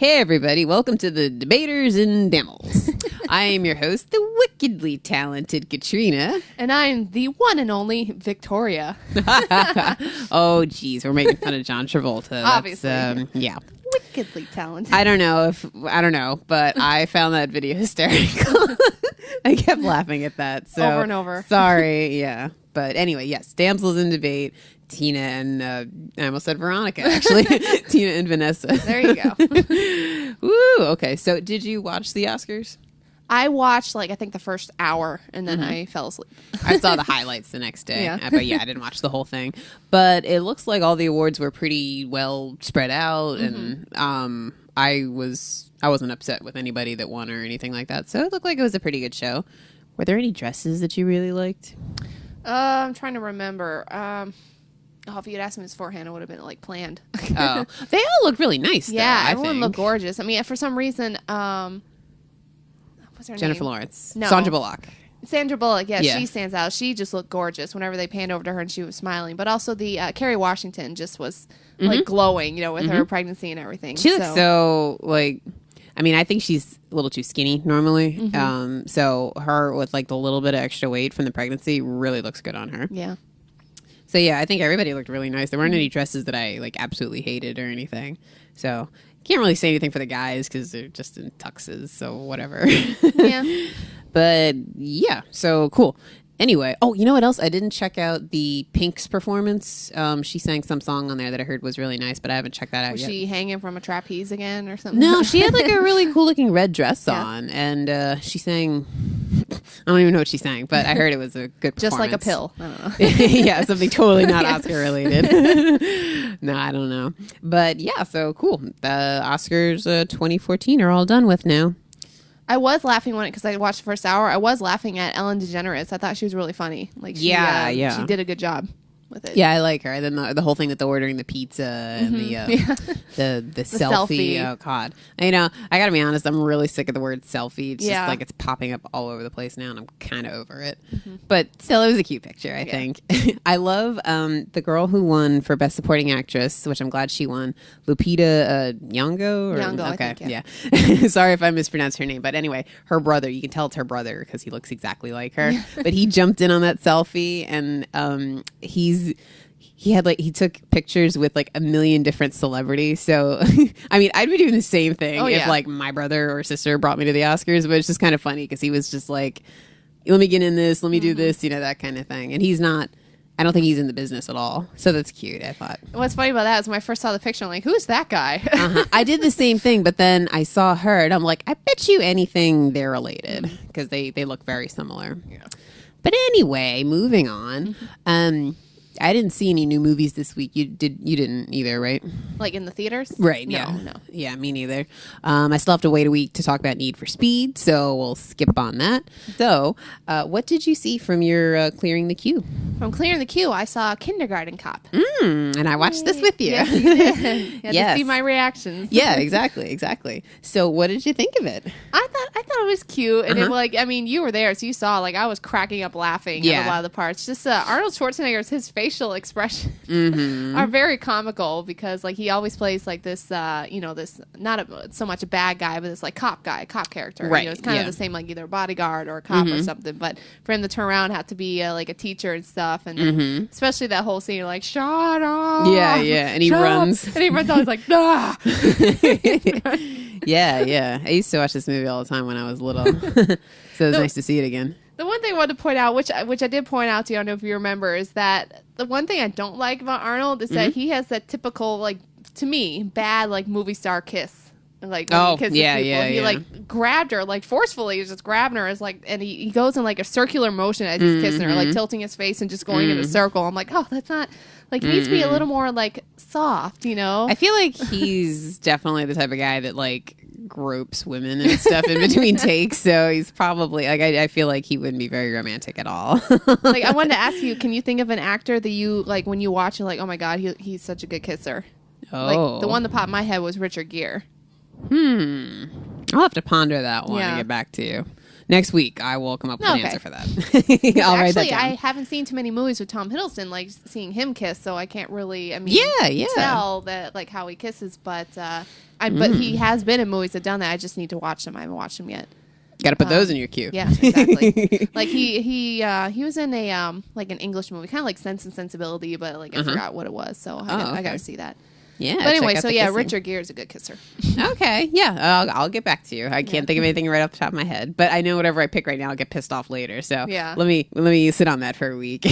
Hey everybody, welcome to the Debaters and Demos. I am your host, the wickedly talented Katrina. And I'm the one and only Victoria. Oh geez, we're making fun of John Travolta. Obviously. Yeah. Wickedly talented. I don't know, but I found that video hysterical. I kept laughing at that. So Over and over. Sorry, yeah. But anyway, yes, damsels in debate. Tina and I almost said Veronica, actually. Tina and Vanessa. There you go. Woo! Okay, so did you watch the Oscars? I watched, I think the first hour, and then I fell asleep. I saw the highlights the next day. Yeah. But yeah, I didn't watch the whole thing. But it looks like all the awards were pretty well spread out, and I wasn't upset with anybody that won or anything like that. So it looked like it was a pretty good show. Were there any dresses that you really liked? I'm trying to remember. If you had asked me this beforehand, it would have been planned. Oh, they all look really nice. Yeah, though, everyone looked gorgeous. I mean, for some reason, what's her Jennifer name? Lawrence, No. Sandra Bullock. Sandra Bullock, yeah, Yeah. she stands out. She just looked gorgeous whenever they panned over to her and she was smiling. But also the Kerry Washington just was glowing, with her pregnancy and everything. She looks so I mean, I think she's a little too skinny normally. So her with the little bit of extra weight from the pregnancy really looks good on her. Yeah. So yeah, I think everybody looked really nice. There weren't any dresses that I absolutely hated or anything. So can't really say anything for the guys because they're just in tuxes. So whatever. Yeah. But yeah, so cool. Anyway, you know what else? I didn't check out the Pink's performance. She sang some song on there that I heard was really nice, but I haven't checked that out Was yet. she hanging from a trapeze again or something? No, she had a really cool looking red dress Yeah. on, and she sang. I don't even know what she sang, but I heard it was a good performance. Just like a pill. I don't know. Yeah, something totally not Oscar related. No, I don't know. But yeah, so cool. The Oscars 2014 are all done with now. I was laughing because I watched the first hour. I was laughing at Ellen DeGeneres. I thought she was really funny. Yeah. She did a good job with it. Yeah, I like her. Then the whole thing with the ordering the pizza and the selfie. selfie. Oh God, I gotta be honest. I'm really sick of the word selfie. It's just it's popping up all over the place now, and I'm kind of over it. But still, it was a cute picture. I think. I love the girl who won for Best Supporting Actress, which I'm glad she won. Lupita Nyong'o. Nyong'o, okay, I think, yeah. Sorry if I mispronounced her name, but anyway, her brother. You can tell it's her brother because he looks exactly like her. But he jumped in on that selfie, and he took pictures with a million different celebrities. So I mean, I'd be doing the same thing if my brother or sister brought me to the Oscars, but it's just kind of funny because he was just let me get in this, let me do this, that kind of thing. And he's not, I don't think he's in the business at all. So that's cute, I thought. What's funny about that is when I first saw the picture, I'm like, who's that guy? I did the same thing, but then I saw her and I'm like, I bet you anything they're related because they look very similar. Yeah. But anyway, moving on. I didn't see any new movies this week. You didn't either, right? In the theaters? Right. No, Yeah. no. Yeah, me neither. I still have to wait a week to talk about Need for Speed, so we'll skip on that. So, what did you see from your Clearing the Queue? From Clearing the Queue, I saw Kindergarten Cop. And I watched this with you. Yes, you did. You had Yes. to see my reactions. Yeah, exactly. So, what did you think of it? I thought it was cute, and it, you were there, so you saw. I was cracking up laughing at a lot of the parts. Just Arnold Schwarzenegger's his facial expressions are very comical because he always plays this this not so much a bad guy, but this cop character. Right. It's kind of the same either bodyguard or a cop or something. But for him to turn around, have to be a teacher and stuff, and especially that whole scene shut up. Yeah, and he runs. And he runs out. He's ah. Yeah. I used to watch this movie all the time when I was little, so it was nice to see it again. The one thing I wanted to point out, which I did point out to you, I don't know if you remember, is that the one thing I don't like about Arnold is that he has that typical, to me, bad, movie star kiss. When he kisses people. He grabbed her, forcefully, he's just grabbing her, and he goes in a circular motion as he's kissing her, tilting his face and just going in a circle. I'm oh, that's not, he needs to be a little more, soft, I feel like he's definitely the type of guy that, gropes women and stuff in between takes, so he's probably I feel like he wouldn't be very romantic at all. I wanted to ask you, can you think of an actor that you when you watch you're oh my god, he's such a good kisser? The one that popped in my head was Richard Gere. I'll have to ponder that one and get back to you. next week I will come up with an answer for that. I'll write that down. I haven't seen too many movies with Tom Hiddleston, like seeing him kiss, so I can't really, tell that like how he kisses, but but he has been in movies that done that. I just need to watch them. I haven't watched them yet. Got to put those in your queue. Yeah, exactly. Like he was in a like an English movie, kind of like Sense and Sensibility, but like I forgot what it was, so I got to see that. Yeah. But anyway, so yeah, Richard Gere is a good kisser. Okay. Yeah. I'll get back to you. I can't think of anything right off the top of my head, but I know whatever I pick right now, I'll get pissed off later. So yeah. Let me sit on that for a week.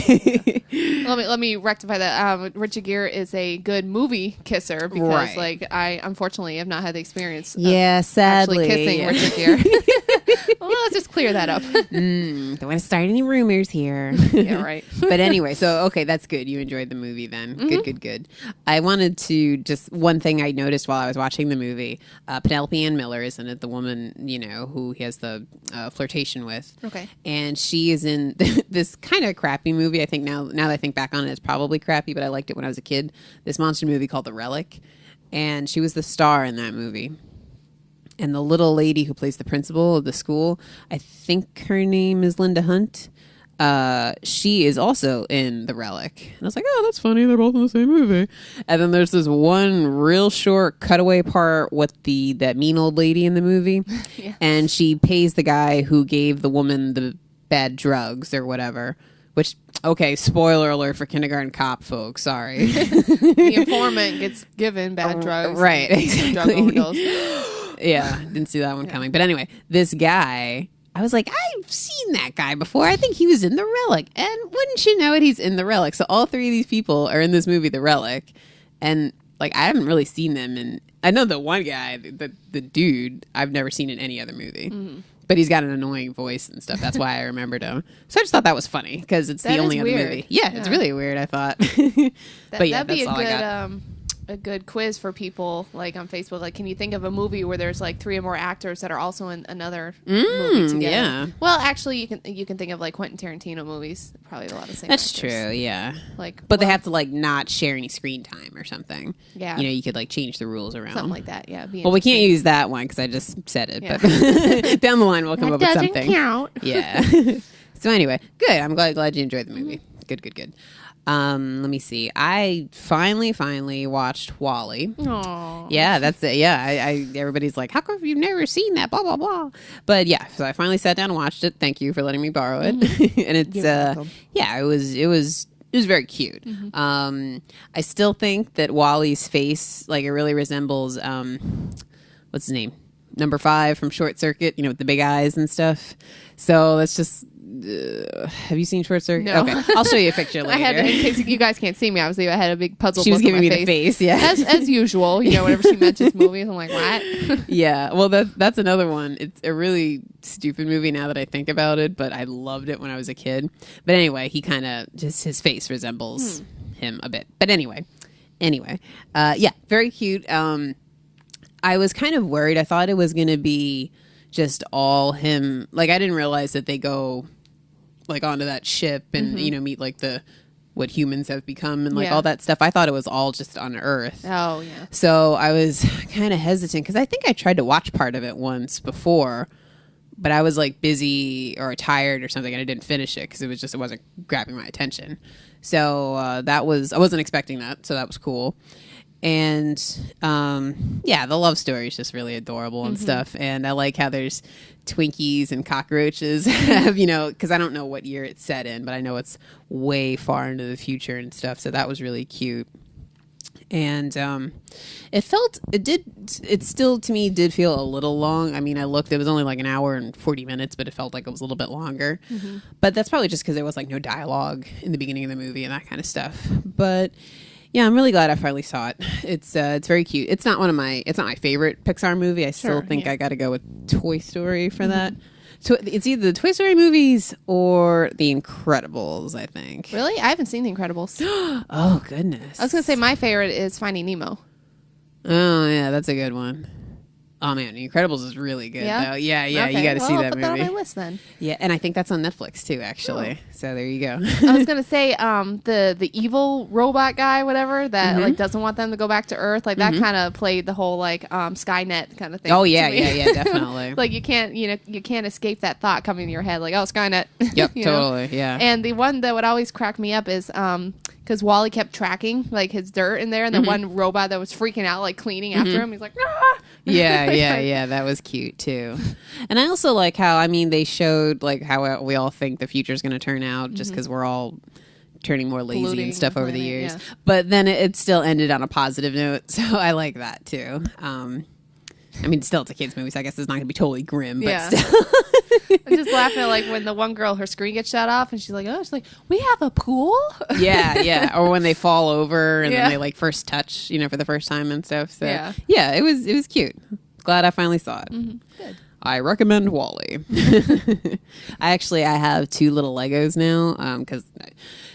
let me rectify that. Richard Gere is a good movie kisser because like I unfortunately have not had the experience. Sadly, actually kissing Richard Gere. Well, let's just clear that up. Don't want to start any rumors here. Yeah, right. But anyway, so okay, that's good. You enjoyed the movie then. Good. I wanted to just one thing I noticed while I was watching the movie. Penelope Ann Miller, isn't it? The woman, who he has the flirtation with. Okay. And she is in this kind of crappy movie. I think now that I think back on it, it's probably crappy, but I liked it when I was a kid. This monster movie called The Relic. And she was the star in that movie. And the little lady who plays the principal of the school, I think her name is Linda Hunt. She is also in The Relic. And I was like, oh, that's funny. They're both in the same movie. And then there's this one real short cutaway part with that mean old lady in the movie. Yeah. And she pays the guy who gave the woman the bad drugs or whatever. Which, okay, spoiler alert for Kindergarten Cop, folks. Sorry. The informant gets given bad drugs. Right, exactly. Drug overdose. Yeah, didn't see that one coming. But anyway, this guy, I was like, I've seen that guy before. I think he was in The Relic. And wouldn't you know it, he's in The Relic. So all three of these people are in this movie, The Relic. And like, I haven't really seen them. And I know the one guy, the dude, I've never seen in any other movie. Mm-hmm. But he's got an annoying voice and stuff. That's why I remembered him. So I just thought that was funny because it's the only other movie. Yeah, it's really weird, I thought. But yeah, that's all I got. A good quiz for people like on Facebook. Like, can you think of a movie where there's like 3 or more actors that are also in another movie together? Yeah. Well, actually, you can think of like Quentin Tarantino movies. Probably a lot of the same. That's actors. true. Yeah. But they have to like not share any screen time or something. Yeah. You could like change the rules around. Something like that. Yeah. Well, we can't use that one because I just said it. Yeah. But down the line, we'll come up with something. That doesn't count. Yeah. So anyway, good. I'm glad you enjoyed the movie. Good. Let me see. I finally watched WALL-E. Aww. Yeah, that's it. Yeah, I everybody's like, how come you've never seen that? Blah blah blah. But yeah, so I finally sat down and watched it. Thank you for letting me borrow it. And it's it was very cute. Mm-hmm. I still think that Wally's face, like, it really resembles what's his name? Number 5 from Short Circuit, with the big eyes and stuff. So that's just. Have you seen Short Circuit? No. Okay, I'll show you a picture later. In case you guys can't see me, obviously I had a big puzzle. She was giving me the face, yeah, as usual. Whenever she mentions movies, I'm like, what? Yeah, well, that's another one. It's a really stupid movie now that I think about it, but I loved it when I was a kid. But anyway, he kind of just his face resembles him a bit. But anyway, yeah, very cute. I was kind of worried. I thought it was going to be just all him. Like, I didn't realize that they go like onto that ship and meet like what humans have become and like all that stuff. I thought it was all just on Earth. Oh yeah. So I was kind of hesitant because I think I tried to watch part of it once before, but I was like busy or tired or something and I didn't finish it because it wasn't grabbing my attention. So I wasn't expecting that. So that was cool. And the love story is just really adorable and stuff. And I like how there's Twinkies and cockroaches, because I don't know what year it's set in, but I know it's way far into the future and stuff. So that was really cute. And it still to me did feel a little long. I mean, I looked, it was only like an hour and 40 minutes, but it felt like it was a little bit longer. Mm-hmm. But that's probably just because there was like no dialogue in the beginning of the movie and that kind of stuff. But yeah, I'm really glad I finally saw it. It's very cute. It's not my favorite Pixar movie. I still think I got to go with Toy Story for that. So it's either the Toy Story movies or The Incredibles, I think. Really? I haven't seen The Incredibles. Oh, goodness. I was going to say my favorite is Finding Nemo. Oh, yeah, that's a good one. Oh man, The Incredibles is really good though. Yeah, okay. You got to see that movie. I'll put that on my list then. Yeah, and I think that's on Netflix too, actually. Oh. So there you go. I was gonna say, the evil robot guy, whatever, that like doesn't want them to go back to Earth, like that kind of played the whole like Skynet kind of thing. Oh yeah, yeah, definitely. Like you can't escape that thought coming to your head, like, oh, Skynet. Yep, totally. Yeah. And the one that would always crack me up is because Wally kept tracking like his dirt in there, and the one robot that was freaking out, like cleaning after him, he's like, ah! Yeah, that was cute too. And I also like how, I mean, they showed like how we all think the future is going to turn out just because we're all turning more lazy polluting and stuff over the years. Yeah. But then it still ended on a positive note, so I like that too. I mean, still, it's a kids' movie, so I guess it's not going to be totally grim, but still. I'm just laughing at like when the one girl, her screen gets shut off, and she's like, we have a pool? Yeah. Or when they fall over and then they like first touch, for the first time and stuff. So yeah, it was cute. Glad I finally saw it. Mm-hmm. Good. I recommend Wall-E. I have 2 little Legos now, because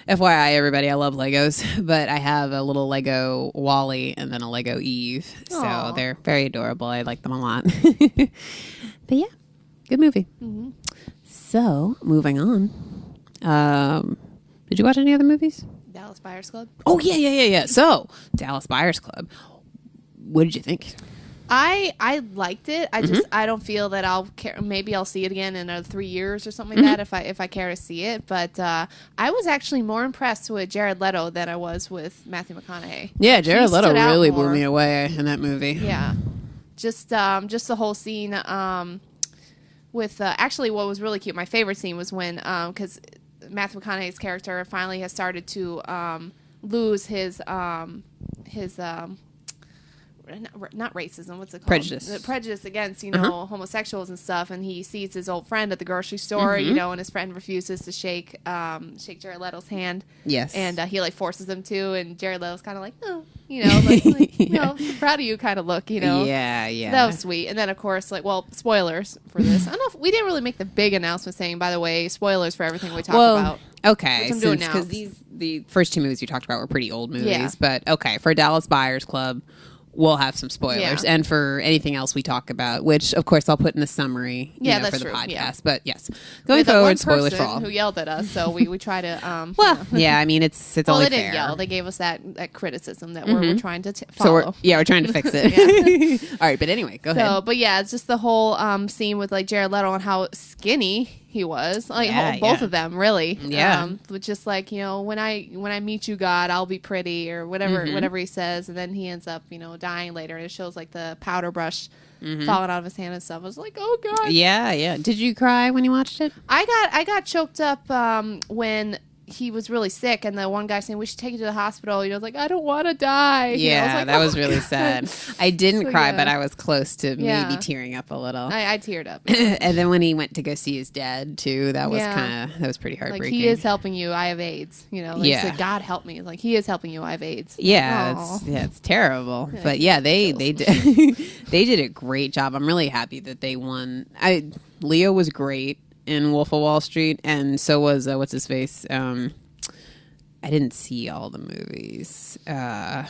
FYI, everybody, I love Legos, but I have a little Lego Wall-E and then a Lego Eve. Aww. So they're very adorable. I like them a lot. But yeah, good movie. Mm-hmm. So, moving on. Did you watch any other movies? Dallas Buyers Club. Oh, yeah. So, Dallas Buyers Club. What did you think? I liked it. I don't feel that I'll care. Maybe I'll see it again in another 3 years or something like that if I care to see it. But I was actually more impressed with Jared Leto than I was with Matthew McConaughey. Yeah, Jared Leto really blew me away in that movie. Yeah, just the whole scene with actually what was really cute. My favorite scene was when because Matthew McConaughey's character finally has started to lose his not racism, what's it called? Prejudice against, homosexuals and stuff, and he sees his old friend at the grocery store, and his friend refuses to shake Jared Leto's hand. Yes. And he like forces him to, and Jared Leto's kind of like, oh, like, proud of you kind of look, Yeah. That was sweet. And then of course, spoilers for this. I don't know if we didn't really make the big announcement saying, by the way, spoilers for everything we talk about. Okay, because the first 2 movies you talked about were pretty old movies, but okay, for Dallas Buyers Club, we'll have some spoilers. Yeah. And for anything else we talk about, which, of course, I'll put in the summary that's for the true. podcast. Yeah. But, yes, going forward, spoilers for all. Who yelled at us, so we try to... yeah, I mean, it's only fair. They didn't yell. They gave us that criticism that we're trying to follow. So we're trying to fix it. All right, but anyway, go ahead. But, yeah, it's just the whole scene with, like, Jared Leto and how skinny he was. Like, both of them, really. Yeah. Just like, when I meet you, God, I'll be pretty, or whatever he says, and then he ends up, dying later, and it shows like the powder brush falling out of his hand and stuff. I was like, oh God. Yeah. Did you cry when you watched it? I got choked up when he was really sick, and the one guy saying, we should take you to the hospital. Like, I don't want to die. Yeah, that was really sad. I didn't cry, but I was close to maybe tearing up a little. I teared up. And then when he went to go see his dad too, that was pretty heartbreaking. Like, he is helping you. I have AIDS. He said, God help me. Like, he is helping you. I have AIDS. Yeah, it's terrible. But yeah, they did they did a great job. I'm really happy that they won. Leo was great in Wolf of Wall Street, and so was what's his face. I didn't see all the movies. The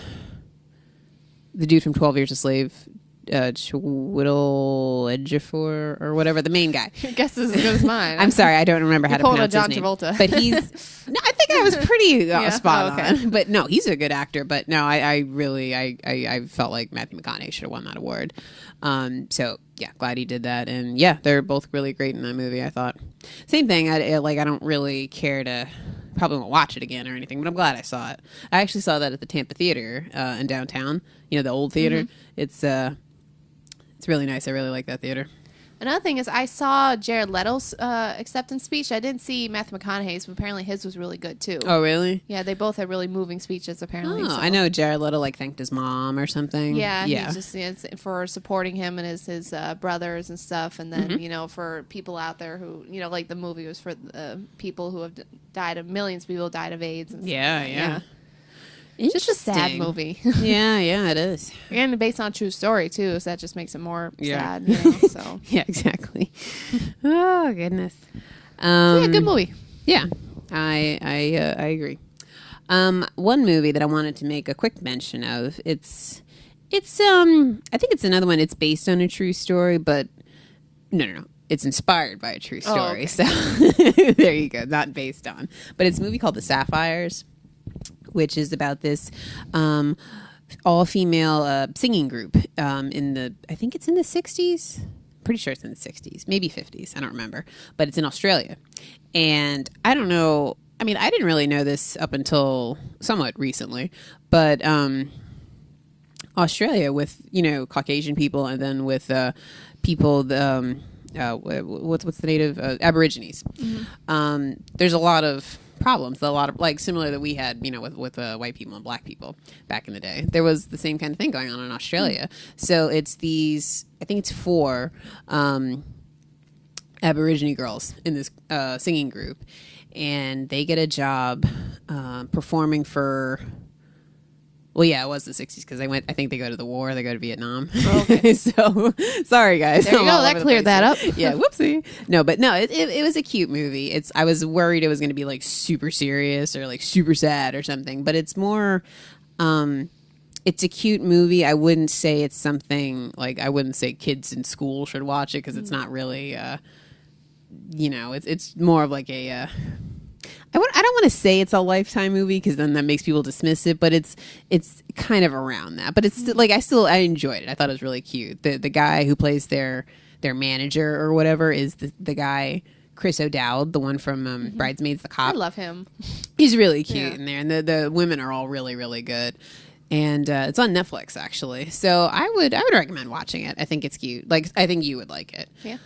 dude from 12 Years a Slave, Chiwetel Ejiofor or whatever, the main guy. Your guess is as good as mine. I'm sorry, I don't remember how to pronounce John his name. Travolta. But he's. No, I think I was pretty spot on. But no, he's a good actor. But no, I really felt like Matthew McConaughey should have won that award. So yeah, glad he did that. And yeah, they're both really great in that movie, I thought. Same thing. I don't really care to. Probably won't watch it again or anything, but I'm glad I saw it. I actually saw that at the Tampa Theater in downtown. The old theater. It's really nice. I really like that theater. Another thing is I saw Jared Leto's acceptance speech. I didn't see Matthew McConaughey's, but apparently his was really good too. Oh, really? Yeah, they both had really moving speeches apparently. Oh, so. I know Jared Leto thanked his mom or something. Yeah. He just for supporting him and his brothers and stuff. And then, for people out there who, like the movie was for people who have died of millions of people died of AIDS. And yeah. It's just a sad movie. yeah, it is. And based on a true story, too, so that just makes it more sad, so. Yeah, exactly. Oh, goodness. Good movie. Yeah, I agree. One movie that I wanted to make a quick mention of, it's It's I think it's another one. It's based on a true story, but no. It's inspired by a true story. Oh, okay. So there you go. Not based on, but it's a movie called The Sapphires, which is about this all-female singing group I think it's in the 60s. Pretty sure it's in the 60s, maybe 50s. I don't remember, but it's in Australia. And I don't know. I mean, I didn't really know this up until somewhat recently, but Australia with, Caucasian people and then with people, what's the native Aborigines. Mm-hmm. There's a lot of problems, a lot of like similar that we had, with white people and black people back in the day. There was the same kind of thing going on in Australia. So it's these, I think it's 4 Aborigine girls in this singing group, and they get a job performing for. Well, yeah, it was the 60s because I think they go to the war. They go to Vietnam. Oh, okay. So, sorry, guys. There you go. That cleared that up. Yeah, whoopsie. No, but no, it was a cute movie. I was worried it was going to be like super serious or like super sad or something, but it's more, it's a cute movie. I wouldn't say it's something like, I wouldn't say kids in school should watch it because it's not really, it's more of like a, I don't want to say it's a Lifetime movie because then that makes people dismiss it, but it's kind of around that. But it's still, like I enjoyed it. I thought it was really cute. The guy who plays their manager or whatever is the guy Chris O'Dowd, the one from Bridesmaids, the cop. I love him. He's really cute in there, and the women are all really, really good. And it's on Netflix actually, so I would recommend watching it. I think it's cute. Like I think you would like it. Yeah.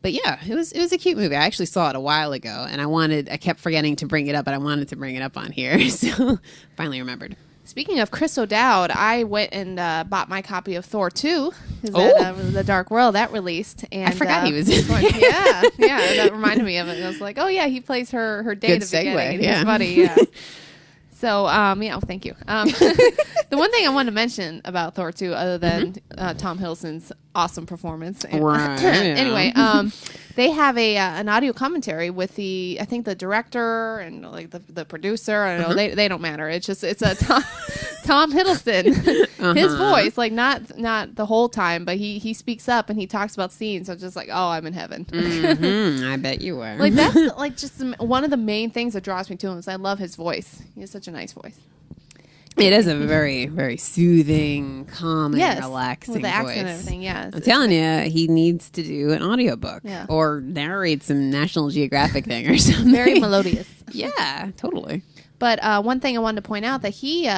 But yeah, it was a cute movie. I actually saw it a while ago, and I kept forgetting to bring it up, but I wanted to bring it up on here, so finally remembered. Speaking of Chris O'Dowd, I went and bought my copy of Thor 2, The Dark World, that released. And I forgot he was in it. Yeah, that reminded me of it. I was like, oh yeah, he plays her date at the beginning. Yeah. It's funny, yeah. So, thank you. The one thing I wanted to mention about Thor 2, other than Tom Hiddleston's awesome performance. Right. Anyway, they have an audio commentary with I think the director and like the producer. I don't know. They don't matter. It's a Tom Hiddleston, his voice, like not the whole time, but he speaks up and he talks about scenes. So it's just like, oh, I'm in heaven. I bet you were. Like that's like just one of the main things that draws me to him is I love his voice. He has such a nice voice. It is a very, very soothing, calm, and relaxing with the accent voice. And everything. Yeah, I'm telling you, he needs to do an audiobook or narrate some National Geographic thing or something. Very melodious. Yeah, totally. But one thing I wanted to point out that he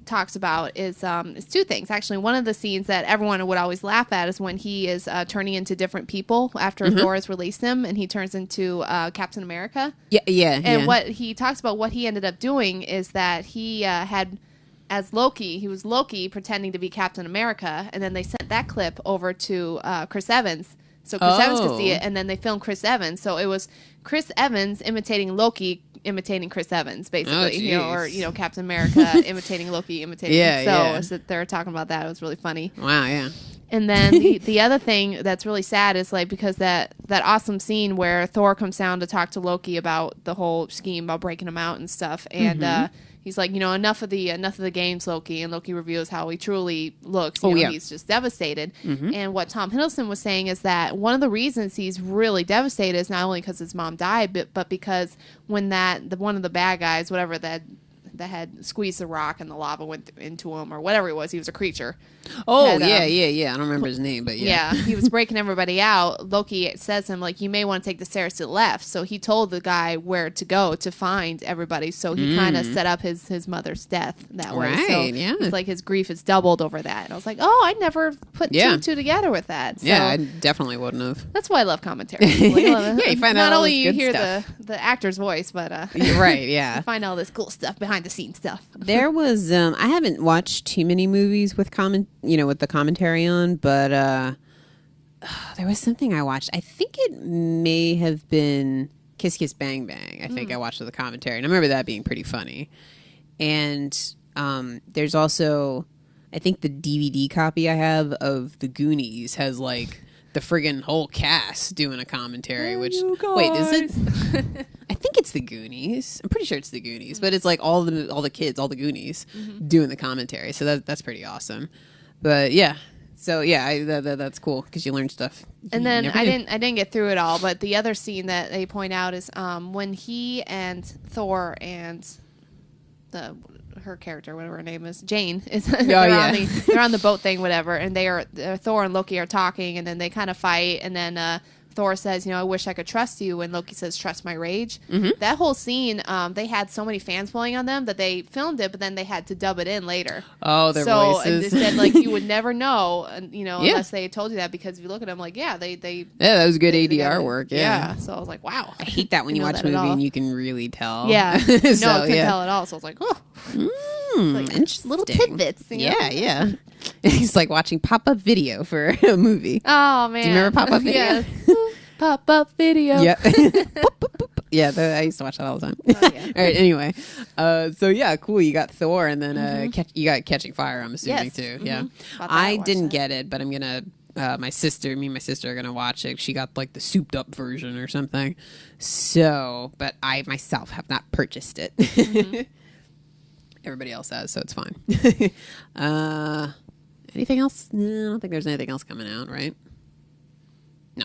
talks about is 2 things. Actually, one of the scenes that everyone would always laugh at is when he is turning into different people after Thor has released him, and he turns into Captain America. Yeah. And what he talks about, what he ended up doing is that he had. As Loki, he was Loki pretending to be Captain America, and then they sent that clip over to Chris Evans, so Chris Evans could see it, and then they filmed Chris Evans. So it was Chris Evans imitating Loki, imitating Chris Evans, basically, or Captain America imitating Loki, imitating. So they're talking about that. It was really funny. Wow, yeah. And then the other thing that's really sad is like because that awesome scene where Thor comes down to talk to Loki about the whole scheme about breaking him out and stuff, and he's like, enough of the games, Loki, and Loki reveals how he truly looks. He's just devastated. And what Tom Hiddleston was saying is that one of the reasons he's really devastated is not only because his mom died, but because when one of the bad guys, whatever that had squeezed the rock and the lava went into him or whatever it was, he was a creature. I don't remember his name, but yeah, he was breaking everybody out. Loki says to him, like, you may want to take the stairs to the left. So he told the guy where to go to find everybody. So he kind of set up his mother's death that way. Right, so it's like his grief is doubled over that. And I was like, oh, I never put 2 and 2 together with that. So yeah, I definitely wouldn't have. That's why I love commentary. Like, you find out not all only this you good hear stuff. the actor's voice, but right, yeah, you find all this cool stuff behind the scenes stuff. There was I haven't watched too many movies with with the commentary on, but there was something I watched. I think it may have been Kiss Kiss Bang Bang. I think I watched with the commentary, and I remember that being pretty funny. And there's also, I think the DVD copy I have of The Goonies has like the friggin' whole cast doing a commentary. Wait, is it? I think it's the Goonies. I'm pretty sure it's the Goonies, but it's like all the kids, all the Goonies doing the commentary. So that's pretty awesome. But yeah. So yeah, that's cool because you learn stuff. And then I didn't get through it all, but the other scene that they point out is when he and Thor and her character, whatever her name is, Jane, they're on the boat thing, whatever, and Thor and Loki are talking, and then they kind of fight, and then Thor says, I wish I could trust you, and Loki says, trust my rage. That whole scene, they had so many fans pulling on them that they filmed it, but then they had to dub it in later. Oh, their voices. And they said, like, you would never know, unless they told you that, because if you look at them, like, that was good ADR work. Yeah. So I was like, wow. I hate that when you watch a movie and you can really tell. Yeah. I couldn't tell at all. So I was like, oh. Like, interesting. Little tidbits. Yeah. It's like watching pop-up video for a movie. Oh, man. Do you remember pop-up video? Yes. Pop-up video. Yeah. Yeah, I used to watch that all the time. Oh, yeah. All right, anyway. So, yeah, cool. You got Thor, and then you got Catching Fire, I'm assuming, too. Yeah. I didn't get it, but I'm going to... me and my sister are going to watch it. She got, like, the souped-up version or something. So, but I myself have not purchased it. Everybody else has, so it's fine. Anything else? No, I don't think there's anything else coming out, right? No.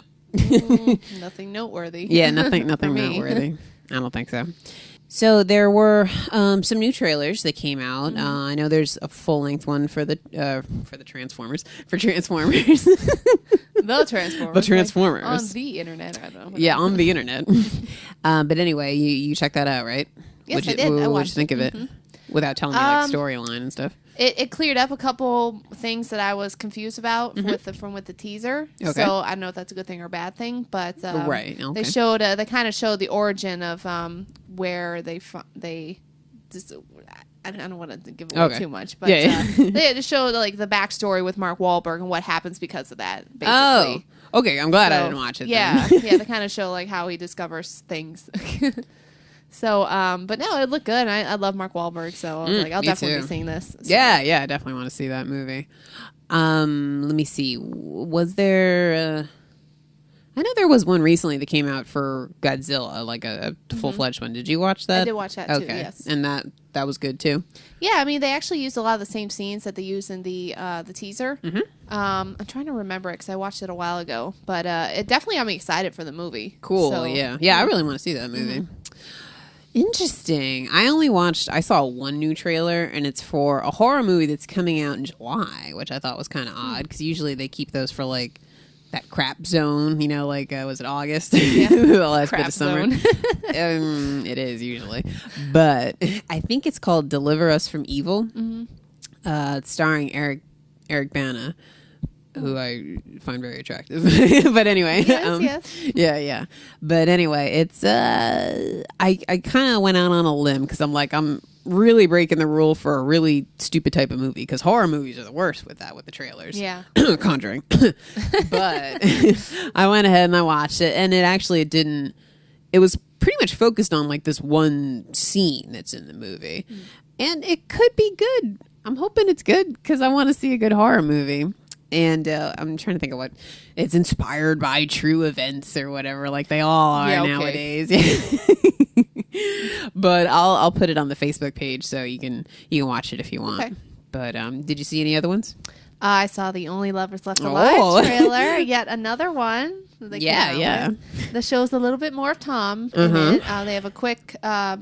Nothing noteworthy. Yeah, nothing noteworthy. I don't think so. So there were some new trailers that came out. I know there's a full-length one for the Transformers. For Transformers. The Transformers. The Transformers. Like on the internet. I don't know. Yeah, on the internet. But anyway, you checked that out, right? Yes, I did. What did you think of it? Without telling me like storyline and stuff. It cleared up a couple things that I was confused about with the teaser. Okay. So I don't know if that's a good thing or a bad thing, but right. Okay. They kind of showed the origin of where they just. I don't want to give away too much, but they had to show like the backstory with Mark Wahlberg and what happens because of that. Basically. Oh, okay. I'm glad I didn't watch it. Yeah, then. They kind of show like how he discovers things. So, but no, it looked good. I love Mark Wahlberg, so I was like, I'll definitely be seeing this. So. Yeah, I definitely want to see that movie. Let me see. Was there... I know there was one recently that came out for Godzilla, like a full-fledged one. Did you watch that? I did watch that, too, yes. And that was good, too? Yeah, I mean, they actually used a lot of the same scenes that they used in the teaser. I'm trying to remember it because I watched it a while ago. But it definitely got me excited for the movie. Cool, so, yeah. Yeah, I really want to see that movie. Interesting. I saw one new trailer, and it's for a horror movie that's coming out in July, which I thought was kind of odd, because usually they keep those for, like, that crap zone, like, was it August? Yeah. The last bit of summer. It is, usually. But I think it's called Deliver Us from Evil. It's starring Eric Bana, who I find very attractive. But anyway. Yes. Yeah. But anyway, it's I kind of went out on a limb because I'm really breaking the rule for a really stupid type of movie, because horror movies are the worst with the trailers. Yeah. Conjuring. But I went ahead and I watched it, and it was pretty much focused on like this one scene that's in the movie. And it could be good. I'm hoping it's good because I want to see a good horror movie. And I'm trying to think of what it's inspired by true events or whatever, like they all are nowadays. But I'll put it on the Facebook page so you can watch it if you want. Okay. But did you see any other ones? I saw the Only Lovers Left Alive trailer. Yet another one. Yeah. The show's a little bit more of Tom in it. They have a quick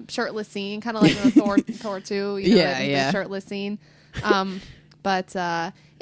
shirtless scene, kind of like Thor 2. The shirtless scene. But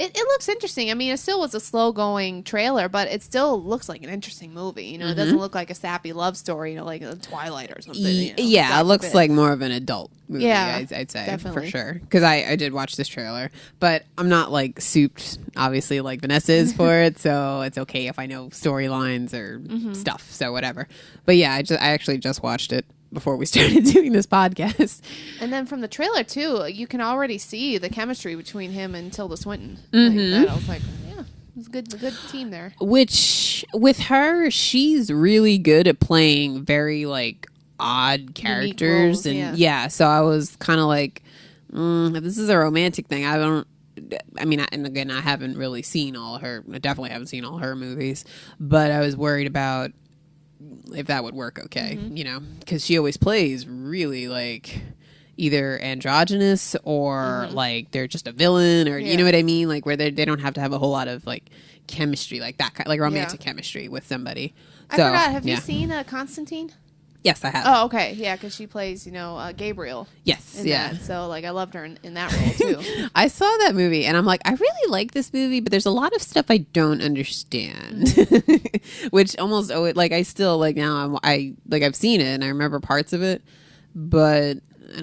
it looks interesting. I mean, it still was a slow-going trailer, but it still looks like an interesting movie. It doesn't look like a sappy love story, like a Twilight or something. It looks like more of an adult movie, I'd say, definitely. for sure. Because I did watch this trailer, but I'm not, like, souped, obviously, like Vanessa is for it, so it's okay if I know storylines or stuff, so whatever. But yeah, I actually just watched it before we started doing this podcast. And then from the trailer, too, you can already see the chemistry between him and Tilda Swinton. Like I was like, yeah, it's a good team there. Which, with her, she's really good at playing very, like, odd characters. Roles, so I was kind of like, if this is a romantic thing, I mean, and again, I haven't really seen I definitely haven't seen all her movies, but I was worried about if that would work okay, you know, because she always plays really like either androgynous or like they're just a villain, or you know what I mean, like where they don't have to have a whole lot of like chemistry, like that kind, like romantic chemistry with somebody. I forgot. Have you seen Constantine? Yes, I have. Oh, okay. Yeah, because she plays, Gabriel. Yes, yeah. That. So, like, I loved her in that role, too. I saw that movie, and I'm like, I really like this movie, but there's a lot of stuff I don't understand. Which almost, like, I still, like, now, I've seen it, and I remember parts of it, but I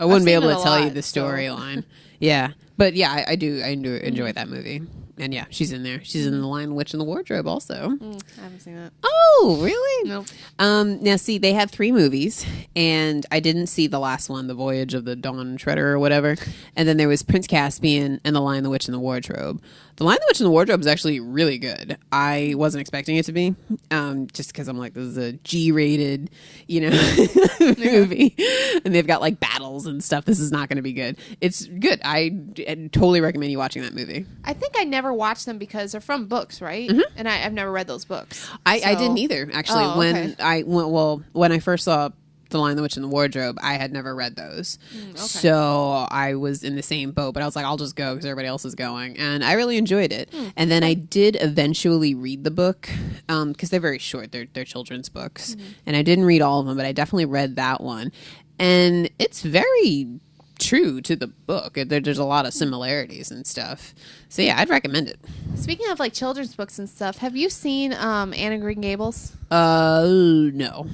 wouldn't be able to tell you the storyline. So. Yeah. But, yeah, I do enjoy that movie. And yeah, she's in there. She's in The Lion, the Witch, and the Wardrobe also. I haven't seen that. Oh, really? Nope. Now, see, they have 3 movies, and I didn't see the last one, The Voyage of the Dawn Treader or whatever. And then there was Prince Caspian and The Lion, the Witch, and the Wardrobe. The Lion, the Witch, and the Wardrobe is actually really good. I wasn't expecting it to be, just because I'm like, this is a G-rated, movie. And they've got like battles and stuff. This is not going to be good. It's good. I totally recommend you watching that movie. I think I never watched them because they're from books, right? And I've never read those books. I didn't either, actually. When I first saw The Lion, the Witch, and the Wardrobe, I had never read those. So I was in the same boat, but I was like, I'll just go because everybody else is going. And I really enjoyed it. And then I did eventually read the book because they're very short. They're children's books. And I didn't read all of them, but I definitely read that one. And it's very true to the book. There's a lot of similarities and stuff. So yeah, I'd recommend it. Speaking of like children's books and stuff, have you seen Anne of Green Gables? No.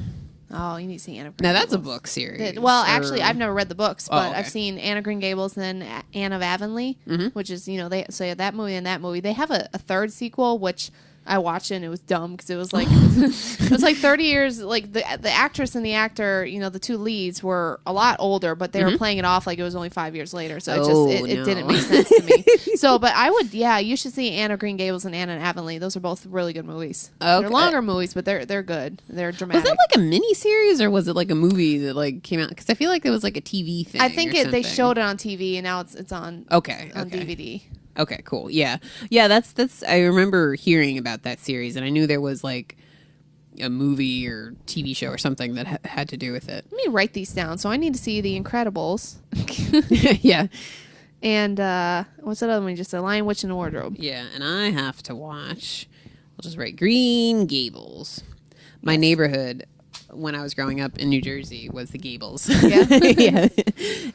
Oh, you need to see Anne of Green Gables. Now that's a book series. Well, actually, I've never read the books, but I've seen Anne of Green Gables and then Anne of Avonlea, which is, that movie and that movie. They have a third sequel, which I watched it and it was dumb because it was like it was like 30 years. Like the actress and the actor, the two leads were a lot older, but they were playing it off like it was only 5 years later. So it didn't make sense to me. So, but I would, you should see Anne of Green Gables and Anne of Avonlea. Those are both really good movies. Okay. They're longer movies, but they're good. They're dramatic. Was that like a mini series or was it like a movie that like came out? Because I feel like it was like a TV thing. I think they showed it on TV and now it's on DVD. Okay, cool. Yeah. That's. I remember hearing about that series, and I knew there was like a movie or TV show or something that had to do with it. Let me write these down. So I need to see The Incredibles. Yeah. And what's that other one? Just The Lion, Witch, and the Wardrobe. Yeah, and I have to watch. I'll just write Green Gables. My neighborhood when I was growing up in New Jersey was the Gables. Yeah. Yeah.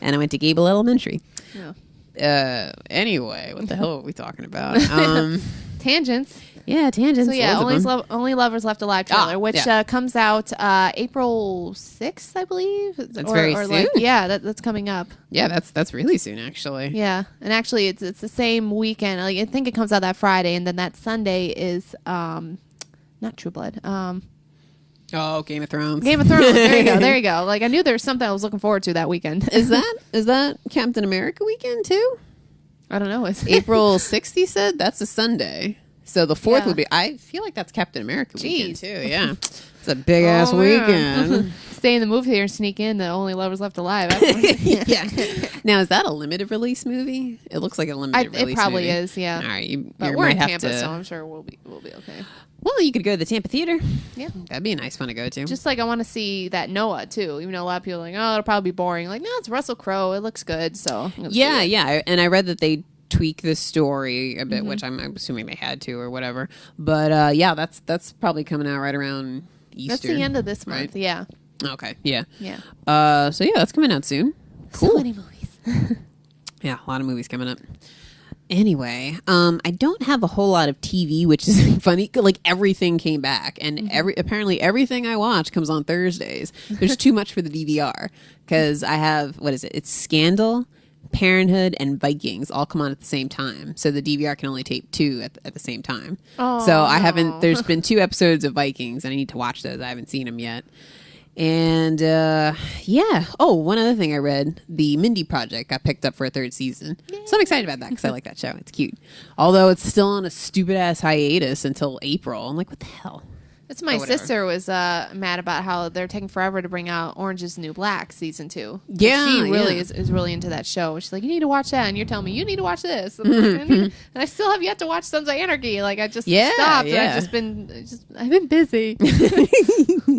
And I went to Gable Elementary. Yeah. Anyway, what the hell are we talking about? Tangents. Yeah, tangents. So yeah, Only Lovers Left Alive trailer, which comes out April 6th, I believe. That's very soon. That's coming up. Yeah, that's really soon, actually. Yeah, and actually, it's the same weekend. Like I think it comes out that Friday, and then that Sunday is not True Blood. Oh, Game of Thrones. Game of Thrones. There you go. Like I knew there was something I was looking forward to that weekend. Is that Captain America weekend too? I don't know. It's April 6th, you said? That's a Sunday. So the 4th would be, I feel like that's Captain America weekend too. Yeah. It's a big ass weekend. Stay in the movie theater and sneak in the Only Lovers Left Alive. Yeah. Now, is that a limited release movie? It looks like a limited release movie. It probably is, yeah. All right. But we're in Tampa, so I'm sure we'll be okay. Well, you could go to the Tampa Theater. Yeah. That'd be a nice fun to go to. Just like I want to see that Noah, too. Even though a lot of people are like, oh, it'll probably be boring. Like, no, it's Russell Crowe. It looks good. So yeah. And I read that they tweak the story a bit, which I'm assuming they had to or whatever. But that's probably coming out right around Easter. That's the end of this month, yeah. Okay, yeah. Yeah. So yeah, that's coming out soon. Cool. So many movies. Yeah, a lot of movies coming up. Anyway, I don't have a whole lot of TV, which is funny. Like everything came back, and apparently everything I watch comes on Thursdays. There's too much for the DVR because I have It's Scandal, Parenthood, and Vikings all come on at the same time. So the DVR can only tape 2 at the same time. Oh, so I haven't. There's been 2 episodes of Vikings, and I need to watch those. I haven't seen them yet. And one other thing I read, the Mindy Project got picked up for a 3rd season. Yay. So I'm excited about that because I like that show. It's cute. Although it's still on a stupid ass hiatus until April. I'm like, what the hell? It's my sister was mad about how they're taking forever to bring out Orange is the New Black season 2. Yeah, she really is really into that show. She's like, you need to watch that, and you're telling me you need to watch this. And I still have yet to watch Sons of Anarchy. Like I just stopped. Yeah. And I've been busy.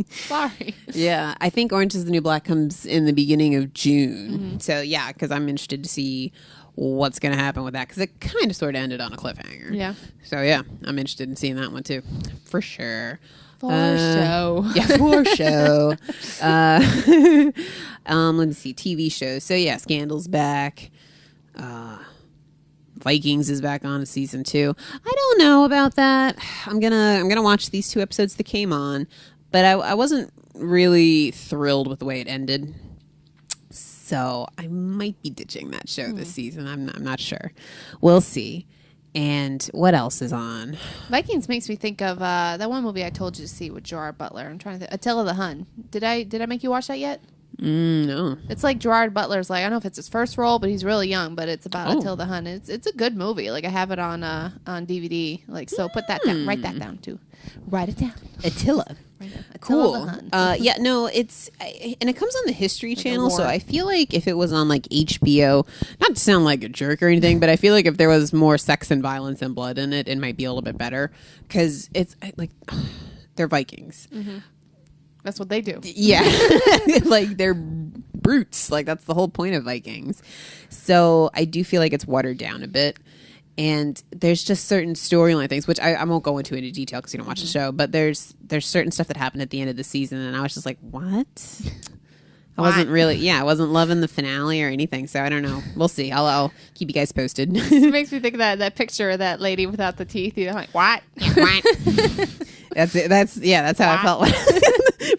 Sorry. Yeah, I think Orange is the New Black comes in the beginning of June. So yeah, because I'm interested to see what's going to happen with that, because it kind of sort of ended on a cliffhanger. Yeah. So yeah, I'm interested in seeing that one too, for sure. For show. Yeah, for show. Let me see, TV shows. So yeah, Scandal's back. Vikings is back on season 2. I don't know about that. I'm gonna watch these 2 episodes that came on, but I wasn't really thrilled with the way it ended. So I might be ditching that show this season. I'm not sure. We'll see. And what else is on? Vikings makes me think of that one movie I told you to see with Gerard Butler. I'm trying to think. Attila the Hun. Did I make you watch that yet? No. It's like Gerard Butler's like, I don't know if it's his first role, but he's really young. But it's about Attila the Hun. It's a good movie. Like I have it on DVD. Like so, put that down. Write that down too. Write it down. Attila. Cool. Yeah, no, it's and it comes on the History Channel, so I feel like if it was on like HBO, not to sound like a jerk or anything, but I feel like if there was more sex and violence and blood in it, it might be a little bit better, because it's like they're Vikings. That's what they do. Yeah. Like they're brutes. Like that's the whole point of Vikings. So I do feel like it's watered down a bit. And there's just certain storyline things, which I won't go into detail because you don't watch the show, but there's certain stuff that happened at the end of the season, and I was just like, what? I wasn't loving the finale or anything, so I don't know. We'll see. I'll keep you guys posted. It makes me think of that picture of that lady without the teeth. You're like, what? That's it. That's how I felt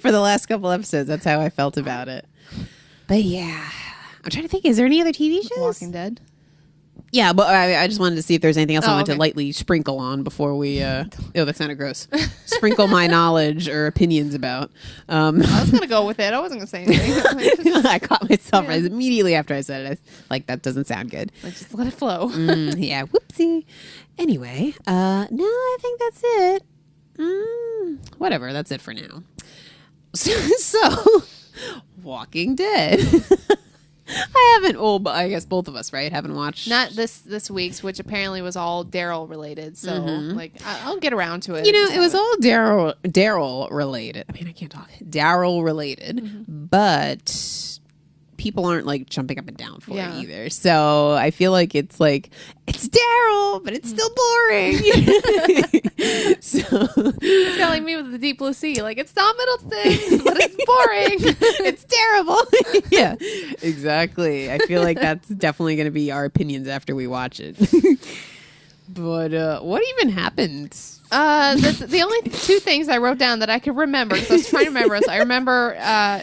for the last couple episodes. That's how I felt about it. But yeah, I'm trying to think. Is there any other TV shows? Walking Dead. Yeah, but I just wanted to see if there's anything else I wanted to lightly sprinkle on before we... that sounded gross. Sprinkle my knowledge or opinions about. I was going to go with it. I wasn't going to say anything. I caught myself immediately after I said it. That doesn't sound good. Just let it flow. Yeah, whoopsie. Anyway, no, I think that's it. Whatever, that's it for now. So Walking Dead... I haven't. Well, but I guess both of us, right? Haven't watched. Not this week's, which apparently was all Daryl related. So, I'll get around to it. It was all Daryl related. I mean, I can't talk. Daryl related, but people aren't jumping up and down for it either. So I feel like it's Daryl, but it's still boring. So it's kind of like me with the Deep Blue Sea. It's Tom Middleton, but it's boring. It's terrible. Yeah, exactly. I feel like that's definitely going to be our opinions after we watch it. But what even happened? The only 2 things I wrote down that I could remember, because I was trying to remember, I remember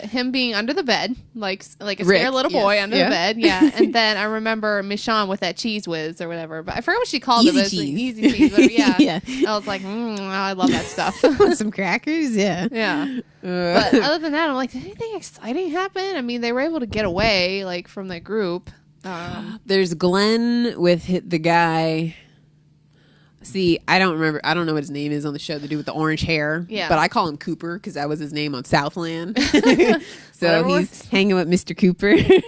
him being under the bed, like a scared little boy under the bed, and then I remember Michonne with that cheese whiz or whatever, but I forgot what she called it. Easy cheese, whatever, I was like, I love that stuff. Some crackers, yeah. But other than that, I'm like, did anything exciting happen? I mean, they were able to get away, from the group. There's Glenn with the guy... See, I don't remember. I don't know what his name is on the show. The dude with the orange hair. Yeah. But I call him Cooper because that was his name on Southland. So he's hanging with Mr. Cooper. Do you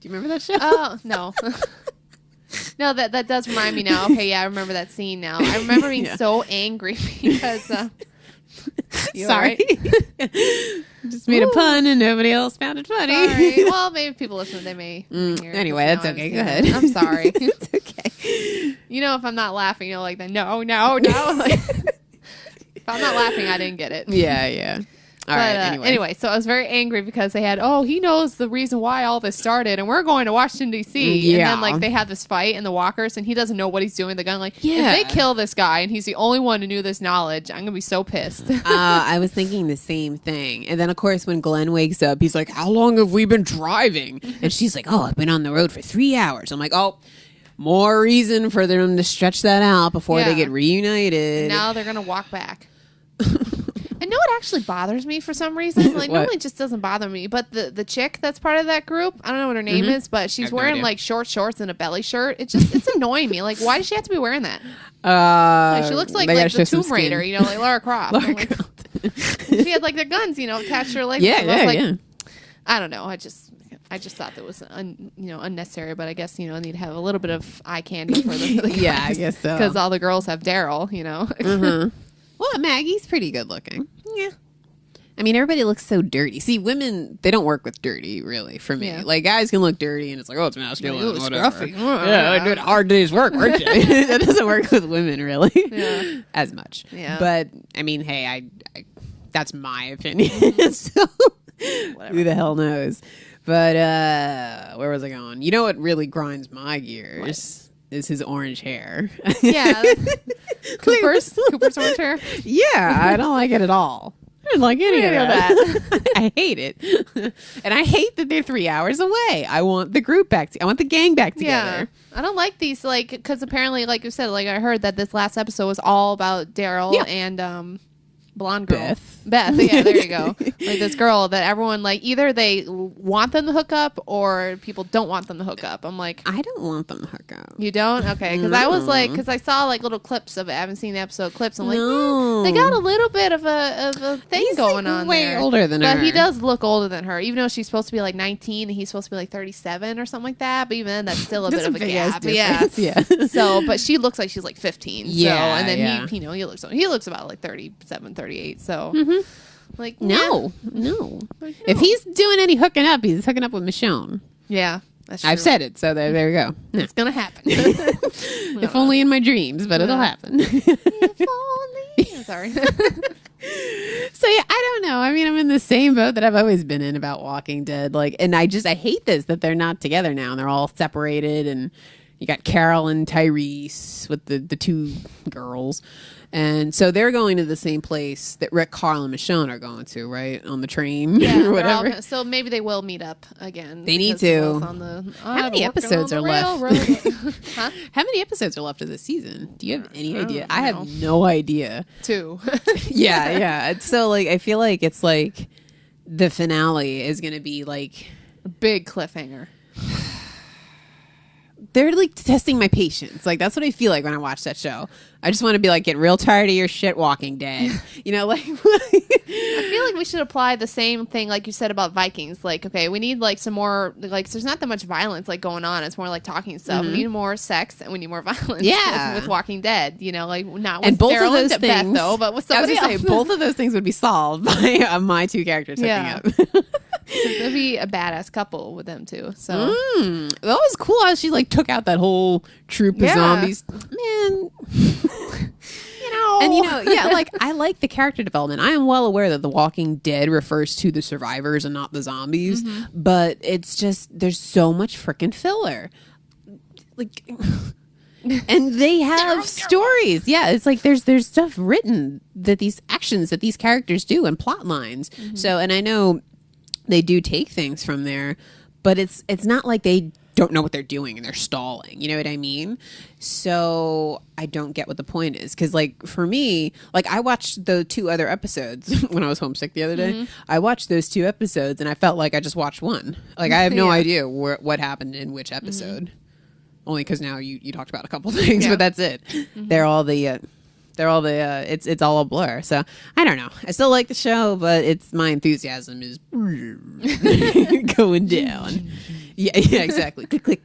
remember that show? Oh, no. No, that does remind me now. Okay, yeah, I remember that scene now. I remember being so angry because... Sorry. Just made a pun and nobody else found it funny. Sorry. Well, maybe people listen. They may. Anyway, that's okay. Go ahead. I'm sorry. It's okay. If I'm not laughing, like that. No. If I'm not laughing, I didn't get it. Yeah. All right. Anyway, so I was very angry because they had, he knows the reason why all this started, and we're going to Washington, D.C. Yeah. And then, they had this fight in the walkers, and he doesn't know what he's doing. The gun, if they kill this guy, and he's the only one who knew this knowledge, I'm going to be so pissed. I was thinking the same thing. And then, of course, when Glenn wakes up, he's like, how long have we been driving? And she's like, I've been on the road for 3 hours. I'm like, more reason for them to stretch that out before they get reunited. And now they're going to walk back. I know it actually bothers me for some reason. Normally it just doesn't bother me. But the chick that's part of that group, I don't know what her name is, but she's wearing short shorts and a belly shirt. It's annoying me. Why does she have to be wearing that? She looks like the Tomb Raider, you know, like Lara Croft. She had like the guns, you know, attached to her legs. Yeah. I don't know. I just thought that was unnecessary, but I guess you need to have a little bit of eye candy for the guys. Yeah, I guess so. Because all the girls have Daryl, you know. Well, Maggie's pretty good looking. Yeah. I mean, everybody looks so dirty. See, women, they don't work with dirty, really, for me. Yeah. Like, guys can look dirty, and it's like, oh, it's masculine, like, whatever. Yeah, I did a hard day's work, weren't you? That doesn't work with women, really, as much. Yeah. But, I mean, hey, I that's my opinion, so who the hell knows? But, where was I going? You know what really grinds my gears? Is his orange hair. Yeah. Cooper's orange hair? Yeah, I don't like it at all. I didn't like any of that. I hate it. And I hate that they're 3 hours away. I want the group back. I want the gang back together. Yeah. I don't like these, like, because apparently, like you said, like I heard that this last episode was all about Daryl and blonde girl. Beth. Yeah, there you go. Like this girl that everyone, like, either they want them to hook up or people don't want them to hook up. I'm like, I don't want them to hook up. You don't? Okay. Because I was like, because I saw like little clips of it. I haven't seen the episode clips. I'm like, they got a little bit of a thing going on way there. Older than her. But he does look older than her, even though she's supposed to be like 19 and he's supposed to be like 37 or something like that. But even then, that's still a bit of a gap. Yeah. So, but she looks like she's like 15. Yeah. So, and then he looks about like 37, 38. So. Like no. If he's doing any hooking up, he's hooking up with Michonne. Yeah, that's true. I've said it, so there we go. No. It's gonna happen. If only in my dreams, but it'll happen. If only. Sorry. So yeah, I don't know. I mean, I'm in the same boat that I've always been in about Walking Dead. Like, and I hate this that they're not together now and they're all separated. And you got Carol and Tyrese with the two girls. And so they're going to the same place that Rick, Carl, and Michonne are going to, right? On the train or whatever. So maybe they will meet up again. They need to. How many episodes are left? Huh? How many episodes are left of this season? Do you have any idea? I have no idea. 2. Yeah. So, like, I feel like it's like the finale is going to be like a big cliffhanger. They're like testing my patience. Like, that's what I feel like when I watch that show. I just want to be like, get real tired of your shit, Walking Dead. You know, like. I feel like we should apply the same thing like you said about Vikings. Like, okay, we need like some more, like, there's not that much violence like going on. It's more like talking stuff. Mm-hmm. We need more sex and we need more violence. Yeah. With Walking Dead, you know, like not with and both Daryl of those and things, Beth, though, but with somebody else. Both of those things would be solved by my two characters hooking up. There'd be a badass couple with them too. So that was cool how she like took out that whole troop of zombies. Man. And like I like the character development. I am well aware that The Walking Dead refers to the survivors and not the zombies, but it's just there's so much freaking filler. Like and they have stories. Yeah, it's like there's stuff written that these actions that these characters do and plot lines. So, and I know they do take things from there, but it's not like they don't know what they're doing and they're stalling. You know what I mean? So I don't get what the point is. Because, like, for me, like, I watched the 2 other episodes when I was homesick the other day. I watched those 2 episodes and I felt like I just watched one. Like, I have no idea what happened in which episode. Only because now you talked about a couple things, but that's it. They're all the... it's all a blur. So I don't know. I still like the show, but it's my enthusiasm is going down. Yeah, exactly. Click.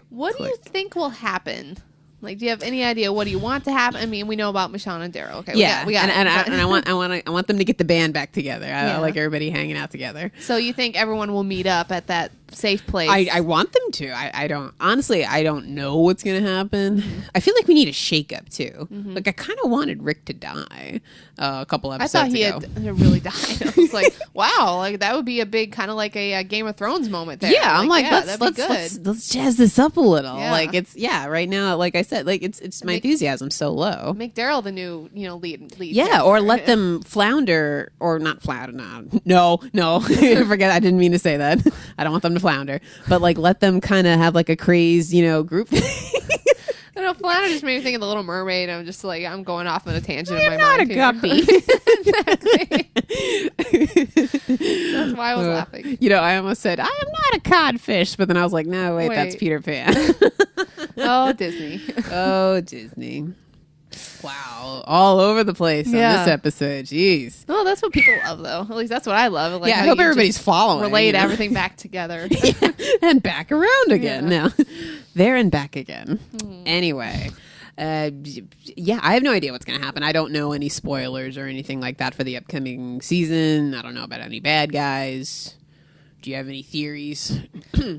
What do you think will happen? Like, do you have any idea what do you want to happen? I mean, we know about Michonne and Daryl. Okay, we got and I want them to get the band back together. I like everybody hanging out together. So you think everyone will meet up at that safe place? I want them to. I don't honestly. I don't know what's gonna happen. I feel like we need a shakeup too. Like I kind of wanted Rick to die a couple episodes ago. I thought he had really died. I was like, wow, like that would be a big kind of like a Game of Thrones moment there. Yeah, I'm like let's jazz this up a little. Yeah. Like it's right now. Like I said, like it's my enthusiasm so low. Make Daryl the new lead. Yeah, character. Or let them flounder or not flounder. No, forget. I didn't mean to say that. I don't want them to flounder, but like let them kind of have like a crazed, group thing. I don't know, flounder just made me think of the Little Mermaid. I'm just like, I'm going off on a tangent in my mind. I'm not a guppy. Exactly. That's why I was laughing. I almost said, I am not a codfish, but then I was like, no, wait. That's Peter Pan. Oh, Disney. Oh, Disney. Wow, all over the place on this episode. Jeez. Well, that's what people love, though. At least that's what I love. Like, I hope everybody's following. Relate everything back together. And back around again. Yeah. No, there and back again. Anyway. I have no idea what's going to happen. I don't know any spoilers or anything like that for the upcoming season. I don't know about any bad guys. Do you have any theories?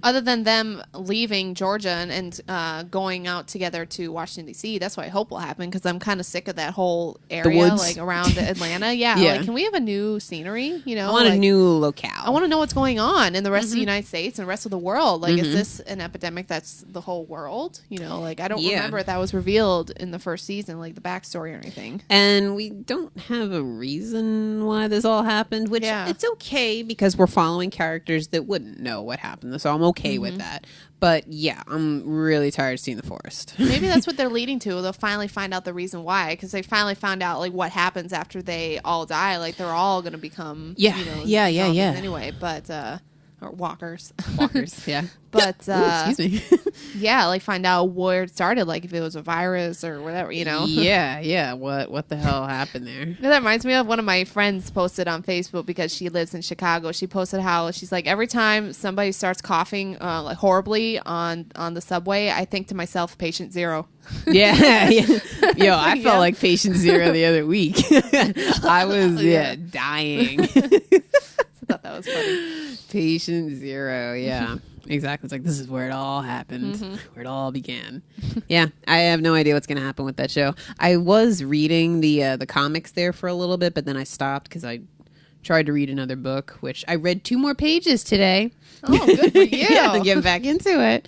Other than them leaving Georgia and going out together to Washington, D.C., that's what I hope will happen, because I'm kind of sick of that whole area, like around Atlanta. Yeah. Like, can we have a new scenery? You know, I want a new locale. I want to know what's going on in the rest of the United States and the rest of the world. Like, is this an epidemic that's the whole world? You know, like, I don't remember if that was revealed in the first season, like the backstory or anything. And we don't have a reason why this all happened, which it's okay, because we're following characters that wouldn't know what happened, so I'm okay with that. But yeah, I'm really tired of seeing the forest. Maybe that's what they're leading to. They'll finally find out the reason why, because they finally found out like what happens after they all die. Like, they're all going to become zombies anyway. But or walkers, yeah. But ooh, excuse me. Yeah, like find out where it started, like if it was a virus or whatever, you know. Yeah. What the hell happened there? That reminds me of one of my friends posted on Facebook, because she lives in Chicago. She posted how she's like, every time somebody starts coughing like horribly on the subway, I think to myself, patient zero. Yeah. Yo, I felt like patient zero the other week. I was dying. I thought that was funny. Patient zero, yeah. Exactly. It's like, this is where it all happened, where it all began. Yeah, I have no idea what's going to happen with that show. I was reading the comics there for a little bit, but then I stopped because I tried to read another book, which I read 2 more pages today. Oh, good for you. Yeah, getting back into it.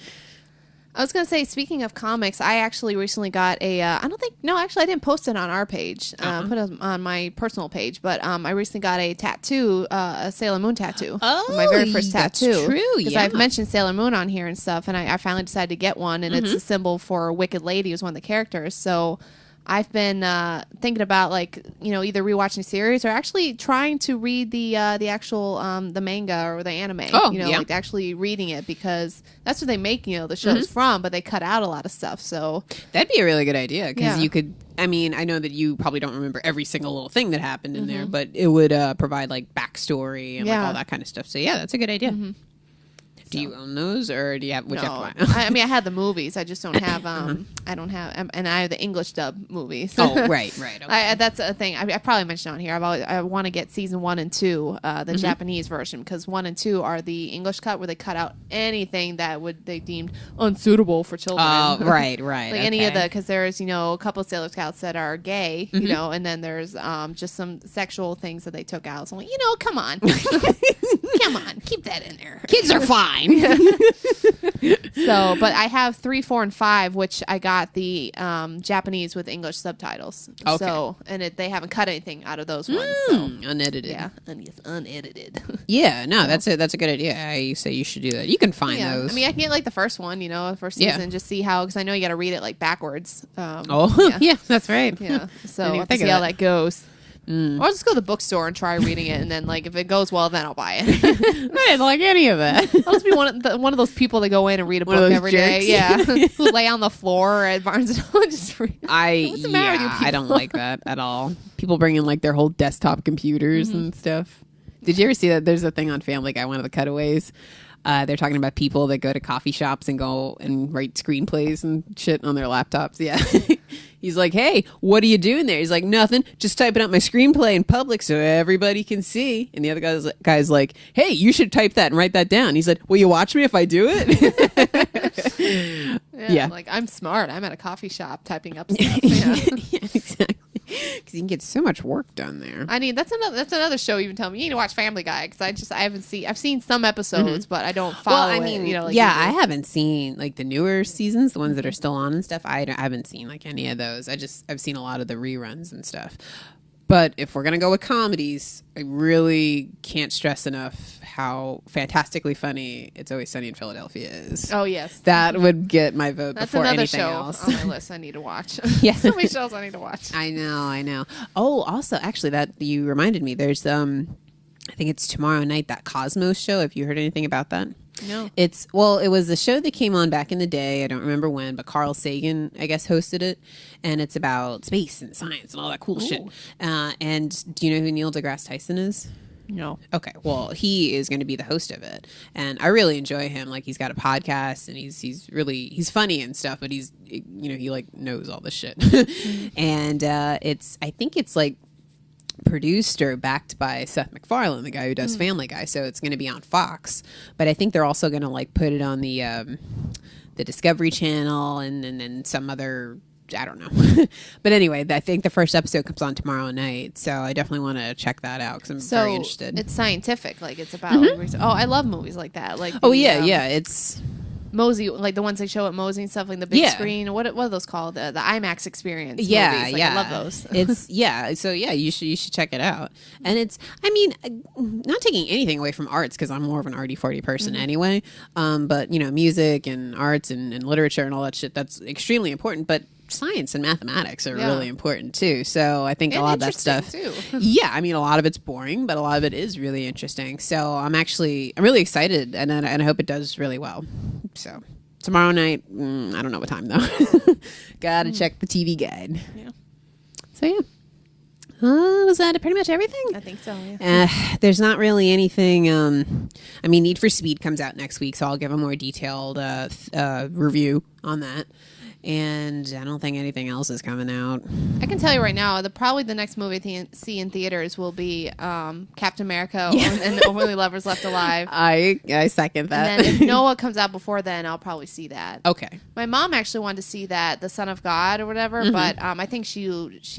I was going to say, speaking of comics, I actually recently got I didn't post it on our page. Put it on my personal page, but I recently got a tattoo, a Sailor Moon tattoo. Oh, my very first tattoo. That's true, because I've mentioned Sailor Moon on here and stuff, and I finally decided to get one, and it's a symbol for Wicked Lady, who's one of the characters. So I've been thinking about, like, you know, either rewatching a series or actually trying to read the actual the manga or the anime. Oh, you know, like actually reading it, because that's what they make, you know, the shows from, but they cut out a lot of stuff. So that'd be a really good idea, because you could. I mean, I know that you probably don't remember every single little thing that happened in there, but it would provide like backstory and like all that kind of stuff. So yeah, that's a good idea. Do you own those, or do you have? No. I mean, I had the movies. I just don't have. I don't have, and I have the English dub movies. Oh, right. Okay. That's a thing. I probably mentioned on here. I want to get season 1 and 2, the Japanese version, because 1 and 2 are the English cut, where they cut out anything that they deemed unsuitable for children. Oh, right. Like any of because there's, you know, a couple of Sailor Scouts that are gay, you know, and then there's just some sexual things that they took out. So I'm like, you know, come on, come on, keep that in there. Kids are fine. So, but I have 3, 4, and 5, which I got the Japanese with English subtitles. Okay. So, and they haven't cut anything out of those ones. So. Unedited. Yeah, unedited. Yeah, no, that's a good idea. I say you should do that. You can find those. I mean, I can get like the first one, you know, the first season, just see how, because I know you got to read it like backwards. Yeah, that's right. Yeah, so I'll have to see how that goes. Or I'll just go to the bookstore and try reading it, and then, like, if it goes well, then I'll buy it. I didn't like any of that. I'll just be one of those people that go in and read a book every day. Yeah, who lay on the floor at Barnes and Noble and just read. What's the matter with you people? I don't like that at all. People bring in like their whole desktop computers and stuff. Did you ever see that? There's a thing on Family Guy, one of the cutaways. They're talking about people that go to coffee shops and go and write screenplays and shit on their laptops. Yeah. He's like, hey, what are you doing there? He's like, nothing. Just typing out my screenplay in public so everybody can see. And the other guy's like, hey, you should type that and write that down. He's like, will you watch me if I do it? Yeah. Like, I'm smart. I'm at a coffee shop typing up stuff. Yeah, exactly. Because you can get so much work done there. I mean, that's another show. Even tell me you need to watch Family Guy, because I've seen some episodes, but I don't follow. Well, I mean, I haven't seen like the newer seasons, the ones that are still on and stuff. I haven't seen like any of those. I've seen a lot of the reruns and stuff. But if we're gonna go with comedies, I really can't stress enough how fantastically funny It's Always Sunny in Philadelphia is. Oh yes, that would get my vote before anything else. That's another show on my list I need to watch. Yeah, so many shows I need to watch. I know. Oh, also, actually, that you reminded me. There's I think it's tomorrow night, that Cosmos show. Have you heard anything about that? No. It was a show that came on back in the day. I don't remember when, but Carl Sagan, I guess, hosted it. And it's about space and science and all that cool shit. And do you know who Neil deGrasse Tyson is? No. Okay. Well, he is going to be the host of it. And I really enjoy him. Like, he's got a podcast and he's funny and stuff, but he like knows all this shit. And I think it's like produced or backed by Seth MacFarlane, the guy who does Family Guy. So it's going to be on Fox, but I think they're also going to like put it on the Discovery Channel and then some other, I don't know. But anyway, I think the first episode comes on tomorrow night, so I definitely want to check that out because I'm very interested. It's scientific, like it's about like research. I love movies like that. Like it's Mosey, like the ones they show at Mosey and stuff, like the big screen. What are those called? The IMAX experience. Movies. I love those. It's so you should check it out. And it's, I mean, not taking anything away from arts because I'm more of an arty-farty person anyway. But music and arts and literature and all that shit, that's extremely important. But science and mathematics are really important too. So I think a lot of that stuff too. I mean, a lot of it's boring, but a lot of it is really interesting. So I'm really excited, and I hope it does really well. So tomorrow night, I don't know what time though. Gotta check the TV guide. So was that pretty much everything? I think so, there's not really anything. I mean, Need for Speed comes out next week, so I'll give a more detailed review on that. And I don't think anything else is coming out. I can tell you right now, probably the next movie to see in theaters will be Captain America and Only Lovers Left Alive. I second that. And then if Noah comes out before then, I'll probably see that. Okay. My mom actually wanted to see that, The Son of God or whatever, but I think she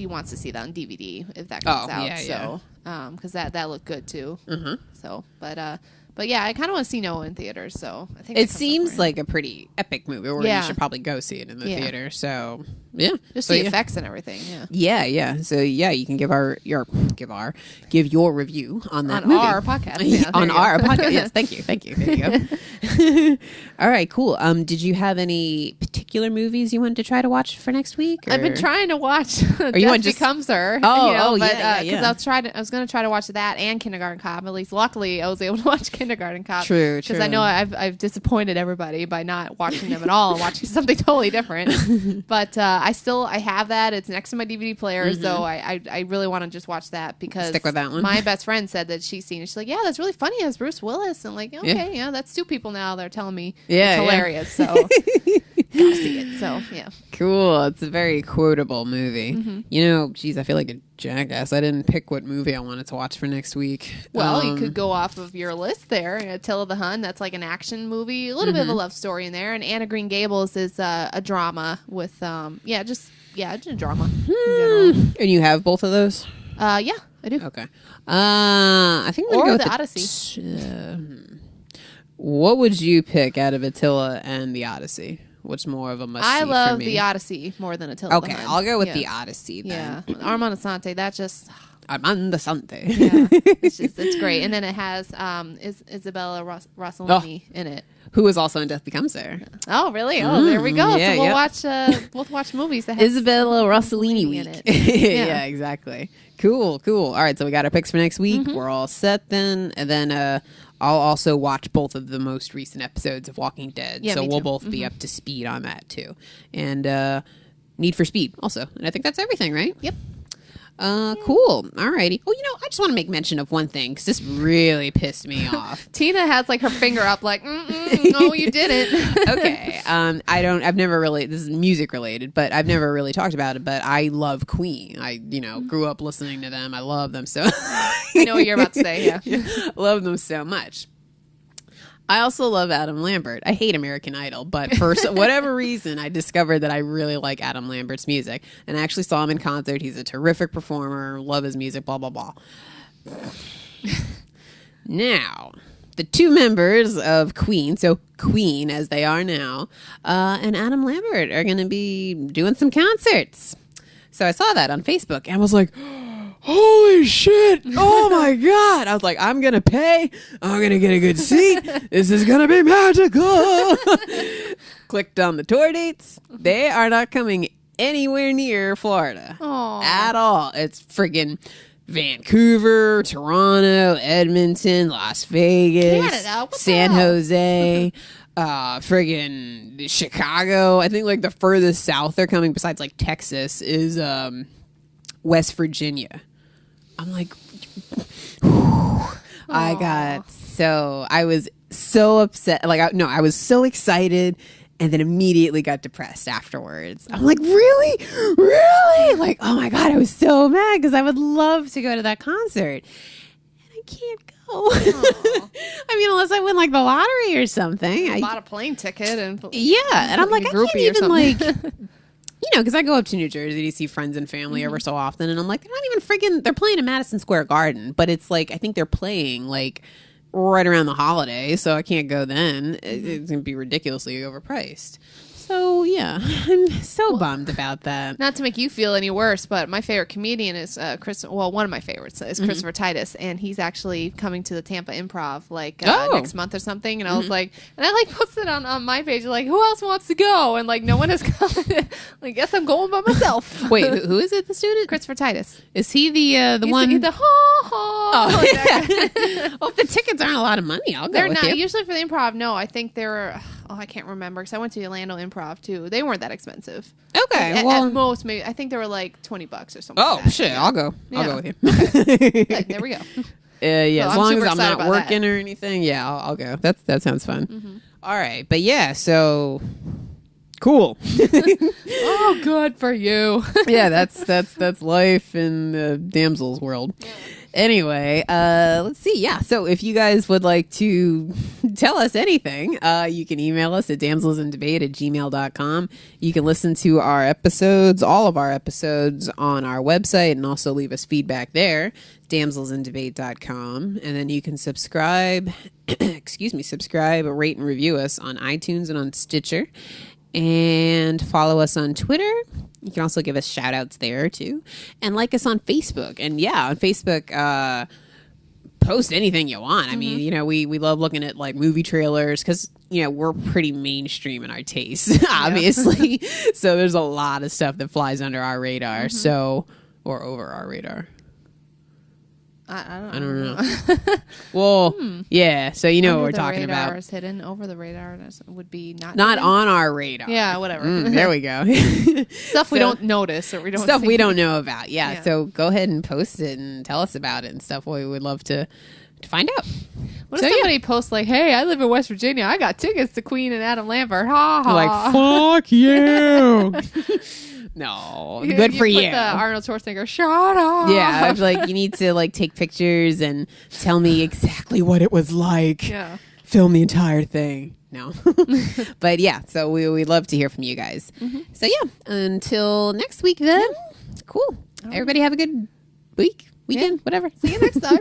wants to see that on DVD if that comes out. So because that looked good too. So, but yeah, I kind of want to see Noah in theaters, so I think it seems like a pretty epic movie where you should probably go see it in the theater. So just the effects and everything. So you can give your review on that movie. Our podcast. On our podcast. Yes, thank you. There you go. All right, cool. Did you have any particular movies you wanted to try to watch for next week? Or? I've been trying to watch Death Becomes Her. I was going to try to watch that and Kindergarten Cop. At least, luckily, I was able to watch Kindergarten Cop. True. Because I know I've disappointed everybody by not watching them at all and watching something totally different. But I have that. It's next to my DVD player, so I really want to just watch that because stick with that one. My best friend said that she's seen it. She's like, yeah, that's really funny. It has Bruce Willis. And like, okay, that's two people now. They're telling me it's hilarious. So gotta see it. So cool. It's a very quotable movie. I feel like a jackass. I didn't pick what movie I wanted to watch for next week. Well, you could go off of your list there. Attila the Hun, that's like an action movie, a little bit of a love story in there. And Anne of Green Gables is a drama with just a drama in general. And you have both of those? Yeah, I do. Okay. I think we're going to go with the Odyssey. What would you pick out of Attila and the Odyssey? What's more of a must-see I love for me? the Odyssey more than Attila the Hun. I'll go with the Odyssey then. Yeah, Armand Assante, that just... Armand Assante. It's great. And then it has Isabella Rossellini in it. Who is also in Death Becomes Her. Oh, really? Oh, there we go. So we'll watch watch movies that have Isabella Rossellini week. In it. Yeah, exactly. Cool. All right, so we got our picks for next week. We're all set then. And then I'll also watch both of the most recent episodes of Walking Dead. Yeah, so we'll too. both be up to speed on that too. And Need for Speed also. And I think that's everything, right? Yep. Cool. Alrighty. Oh, I just want to make mention of one thing because this really pissed me off. Tina has like her finger up, like, no, you didn't. Okay. I've never really. This is music related, but I've never really talked about it. But I love Queen. I grew up listening to them. I love them so. I know what you're about to say. Yeah. Love them so much. I also love Adam Lambert. I hate American Idol, but for whatever reason, I discovered that I really like Adam Lambert's music. And I actually saw him in concert. He's a terrific performer. Love his music, blah, blah, blah. Now, the two members of Queen, so Queen as they are now, and Adam Lambert are going to be doing some concerts. So I saw that on Facebook and was like... holy shit, oh my god. I was like, I'm gonna pay, I'm gonna get a good seat, this is gonna be magical. Clicked on the tour dates. They are not coming anywhere near Florida. Aww. At all. It's friggin' Vancouver, Toronto, Edmonton, Las Vegas, Canada, San Jose, friggin' Chicago. I think like the furthest south they're coming besides like Texas is West Virginia. I'm like, I was so upset. Like, I was so excited and then immediately got depressed afterwards. I'm like, really? Like, oh my God, I was so mad because I would love to go to that concert. And I can't go. I mean, unless I win like the lottery or something. I bought a plane ticket and and I'm like, I can't even like, because I go up to New Jersey to see friends and family every so often, and I'm like, they're playing in Madison Square Garden, but it's like, I think they're playing like right around the holiday, so I can't go then. It's going to be ridiculously overpriced. So, yeah, I'm so bummed about that. Not to make you feel any worse, but my favorite comedian is one of my favorites is Christopher Titus, and he's actually coming to the Tampa Improv next month or something. And I was like, and I like posted on my page, like, who else wants to go? And like, no one has come. Like, guess I'm going by myself. Wait, who is it? The student? Christopher Titus. Is he the one? He's the ha ha. Well, if the tickets aren't a lot of money, I'll go. They're with not you. Usually for the improv. No, I think they're. I can't remember because I went to the Orlando Improv too. They weren't that expensive. Okay, like, well, at most, maybe I think they were like $20 or something. Oh like that. shit, I'll go. I'll go with you. Okay. There we go. As long as I'm not working or anything, I'll go. That sounds fun. All right, but so cool. Oh, good for you. Yeah, that's life in the damsel's world. Yeah. Anyway, let's see. Yeah, so if you guys would like to tell us anything, you can email us at damselsinDebate@gmail.com. You can listen to our episodes, all of our episodes, on our website, and also leave us feedback there, damselsinDebate.com. And then you can subscribe, rate and review us on iTunes and on Stitcher. And follow us on Twitter. You can also give us shout outs there too. And like us on Facebook. And on Facebook, post anything you want. I mean, we love looking at like movie trailers because, we're pretty mainstream in our tastes, obviously. So there's a lot of stuff that flies under our radar. Or over our radar. I don't know. Well, yeah. So what we're talking about. Is hidden over the radar would be not on our radar. Yeah, whatever. There we go. Stuff we don't notice or we don't stuff we don't know about. Yeah. So go ahead and post it and tell us about it and stuff. We would love to find out. What if somebody posts like, "Hey, I live in West Virginia. I got tickets to Queen and Adam Lambert." Ha ha. Like, fuck you. No, good for you. The Arnold Schwarzenegger, shut up. Yeah, I was like, you need to like take pictures and tell me exactly what it was like. Yeah. Film the entire thing. No. But so we'd love to hear from you guys. So until next week then. Cool. Everybody have a good weekend, whatever. See you next time.